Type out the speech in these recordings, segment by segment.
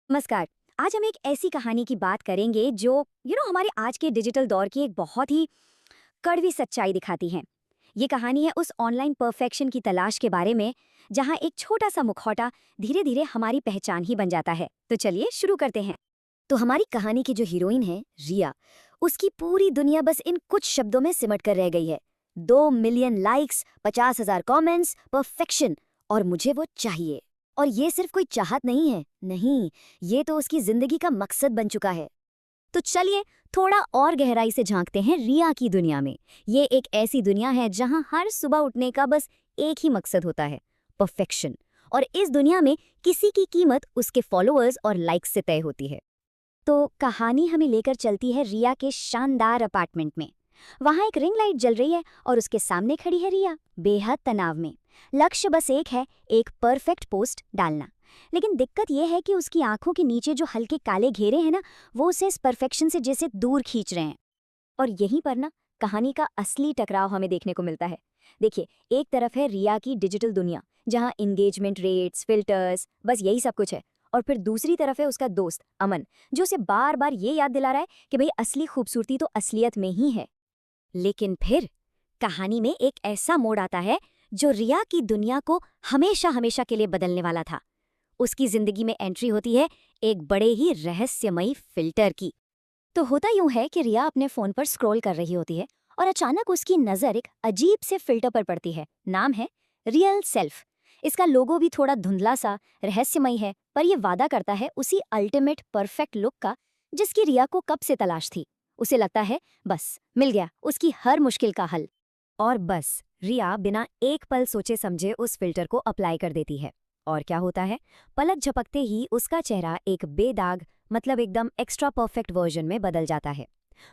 नमस्कार। आज हम एक ऐसी कहानी की बात करेंगे जो हमारे आज के डिजिटल दौर की एक बहुत ही कड़वी सच्चाई दिखाती है। ये कहानी है उस ऑनलाइन परफेक्शन की तलाश के बारे में, जहां एक छोटा सा मुखौटा धीरे धीरे हमारी पहचान ही बन जाता है। तो चलिए शुरू करते हैं। तो हमारी कहानी की जो हीरोइन है रिया, उसकी पूरी दुनिया बस इन कुछ शब्दों में सिमट कर रह गई है। 2 मिलियन लाइक्स, 50,000 कमेंट्स, परफेक्शन, और मुझे वो चाहिए। और ये सिर्फ कोई चाहत नहीं है, नहीं, ये तो उसकी जिंदगी का मकसद बन चुका है। तो चलिए थोड़ा और गहराई से झांकते हैं रिया की दुनिया में। ये एक ऐसी दुनिया है जहां हर सुबह उठने का बस एक ही मकसद होता है, परफेक्शन। और इस दुनिया में किसी की कीमत उसके फॉलोअर्स और लाइक्स से तय होती है। तो कहानी हमें लेकर चलती है रिया के शानदार अपार्टमेंट में। वहां एक रिंग लाइट जल रही है और उसके सामने खड़ी है रिया, बेहद तनाव में। लक्ष्य बस एक है, एक परफेक्ट पोस्ट डालना। लेकिन दिक्कत यह है कि उसकी आंखों के नीचे जो हल्के काले घेरे हैं ना, वो उसे इस परफेक्शन से जैसे दूर खींच रहे हैं। और यहीं पर ना कहानी का असली टकराव हमें देखने को मिलता है। देखिए, एक तरफ है रिया की डिजिटल दुनिया, जहां इंगेजमेंट रेट्स, फिल्टर्स, बस यही सब कुछ है। और फिर दूसरी तरफ है उसका दोस्त अमन, जो उसे बार बार ये याद दिला रहा है कि भाई असली खूबसूरती तो असलियत में ही है। लेकिन फिर कहानी में एक ऐसा मोड़ आता है जो रिया की दुनिया को हमेशा हमेशा के लिए बदलने वाला था। उसकी जिंदगी में एंट्री होती है एक बड़े ही रहस्यमयी फिल्टर की। तो होता यूं है कि रिया अपने फोन पर स्क्रॉल कर रही होती है और अचानक उसकी नजर एक अजीब से फिल्टर पर पड़ती है। नाम है रियल सेल्फ। इसका लोगो भी थोड़ा धुंधला सा रहस्यमयी है, पर यह वादा करता है उसी अल्टीमेट परफेक्ट लुक का जिसकी रिया को कब से तलाश थी। उसे लगता है बस मिल गया उसकी हर मुश्किल का हल। और बस रिया बिना एक पल सोचे समझे उस फिल्टर को अप्लाई कर देती है। और क्या होता है, पलक झपकते ही उसका चेहरा एक बेदाग, मतलब एकदम एक्स्ट्रा परफेक्ट वर्जन में बदल जाता है।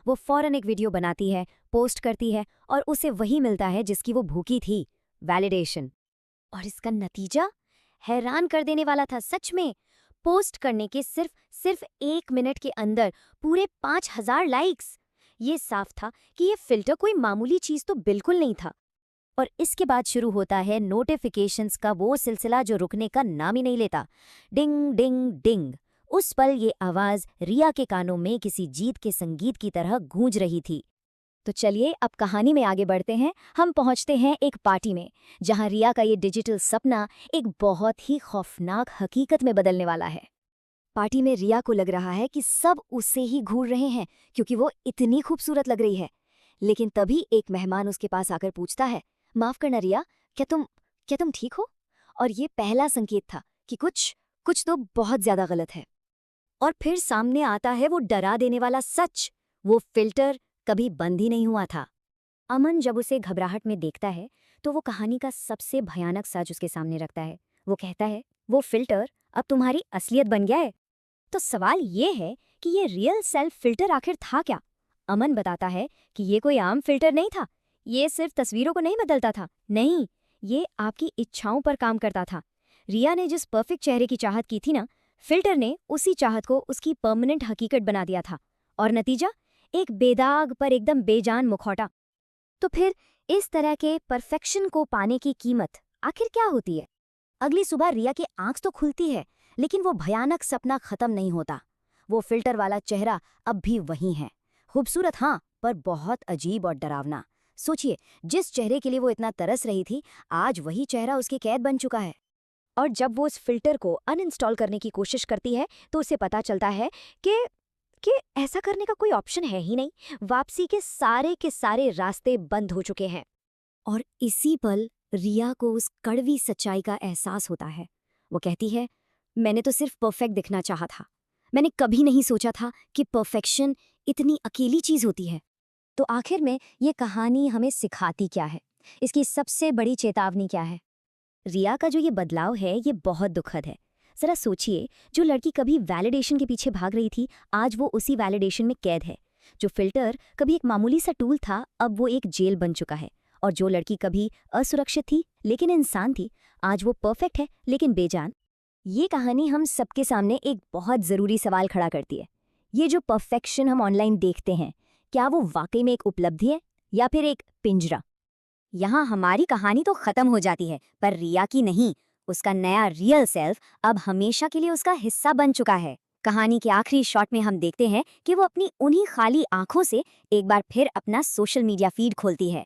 वो फौरन एक वीडियो बनाती है, पोस्ट करती है, और उसे वही मिलता है जिसकी वो भूखी थी, वैलिडेशन। और इसका नतीजा हैरान कर देने वाला था सच में। पोस्ट करने के सिर्फ सिर्फ 1 मिनट के अंदर पूरे 5,000 लाइक्स। ये साफ था कि ये फिल्टर कोई मामूली चीज तो बिल्कुल नहीं था। और इसके बाद शुरू होता है नोटिफिकेशंस का वो सिलसिला जो रुकने का नाम ही नहीं लेता। डिंग डिंग डिंग। उस पल ये आवाज रिया के कानों में किसी जीत के संगीत की तरह गूंज रही थी। तो चलिए अब कहानी में आगे बढ़ते हैं। हम पहुंचते हैं एक पार्टी में, जहां रिया का ये डिजिटल सपना एक बहुत ही खौफनाक हकीकत में बदलने वाला है। पार्टी में रिया को लग रहा है कि सब उससे ही घूर रहे हैं, क्योंकि वो इतनी खूबसूरत लग रही है। लेकिन तभी एक मेहमान उसके पास आकर पूछता है, माफ करना रिया, क्या तुम ठीक हो? और ये पहला संकेत था कि कुछ कुछ तो बहुत ज्यादा गलत है। और फिर सामने आता है वो डरा देने वाला सच। वो फिल्टर कभी बंद ही नहीं हुआ था। अमन जब उसे घबराहट में देखता है तो वो कहानी का सबसे भयानक सच उसके सामने रखता है। वो कहता है वो फिल्टर अब तुम्हारी असलियत बन गया है। तो सवाल ये है कि ये रियल सेल्फ फिल्टर आखिर था क्या? अमन बताता है कि ये कोई आम फिल्टर नहीं था। ये सिर्फ तस्वीरों को नहीं बदलता था, नहीं, ये आपकी इच्छाओं पर काम करता था। रिया ने जिस परफेक्ट चेहरे की चाहत की थी ना, फिल्टर ने उसी चाहत को उसकी परमानेंट हकीकत बना दिया था। और नतीजा, एक बेदाग पर एकदम बेजान मुखौटा। तो फिर इस तरह के परफेक्शन को पाने की कीमत आखिर क्या होती है? अगली सुबह रिया की आंख तो खुलती है, लेकिन वो भयानक सपना खत्म नहीं होता। वो फिल्टर वाला चेहरा अब भी वही है, खूबसूरत हाँ, पर बहुत अजीब और डरावना। सोचिए, जिस चेहरे के लिए वो इतना तरस रही थी, आज वही चेहरा उसकी कैद बन चुका है। और जब वो उस फिल्टर को अनइंस्टॉल करने की कोशिश करती है तो उसे पता चलता है कि कि ऐसा करने का कोई ऑप्शन है ही नहीं। वापसी के सारे रास्ते बंद हो चुके हैं। और इसी पल रिया को उस कड़वी सच्चाई का एहसास होता है। वो कहती है, मैंने तो सिर्फ परफेक्ट दिखना चाहा था। मैंने कभी नहीं सोचा था कि परफेक्शन इतनी अकेली चीज होती है। तो आखिर में ये कहानी हमें सिखाती क्या है? इसकी सबसे बड़ी चेतावनी क्या है? रिया का जो ये बदलाव है, ये बहुत दुखद है। जरा सोचिए, जो लड़की कभी वैलिडेशन के पीछे भाग रही थी, आज वो उसी वैलिडेशन में कैद है। जो फिल्टर कभी एक मामूली सा टूल था, अब वो एक जेल बन चुका है। और जो लड़की कभी असुरक्षित थी लेकिन इंसान थी, आज वो परफेक्ट है लेकिन बेजान। ये कहानी हम सबके सामने एक बहुत ज़रूरी सवाल खड़ा करती है। ये जो परफेक्शन हम ऑनलाइन देखते हैं, क्या वो वाकई में एक उपलब्धि है या फिर एक पिंजरा? यहाँ हमारी कहानी तो खत्म हो जाती है, पर रिया की नहीं। उसका नया रियल सेल्फ अब हमेशा के लिए उसका हिस्सा बन चुका है। कहानी के आखिरी शॉट में हम देखते हैं कि वो अपनी उन्हीं खाली आंखों से एक बार फिर अपना सोशल मीडिया फीड खोलती है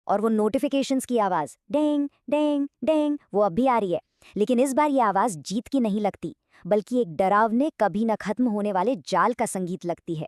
और वो नोटिफिकेशंस की आवाज डेंग डेंग डेंग वो अब भी आ रही है। लेकिन इस बार ये आवाज जीत की नहीं लगती, बल्कि एक डरावने कभी न खत्म होने वाले जाल का संगीत लगती है।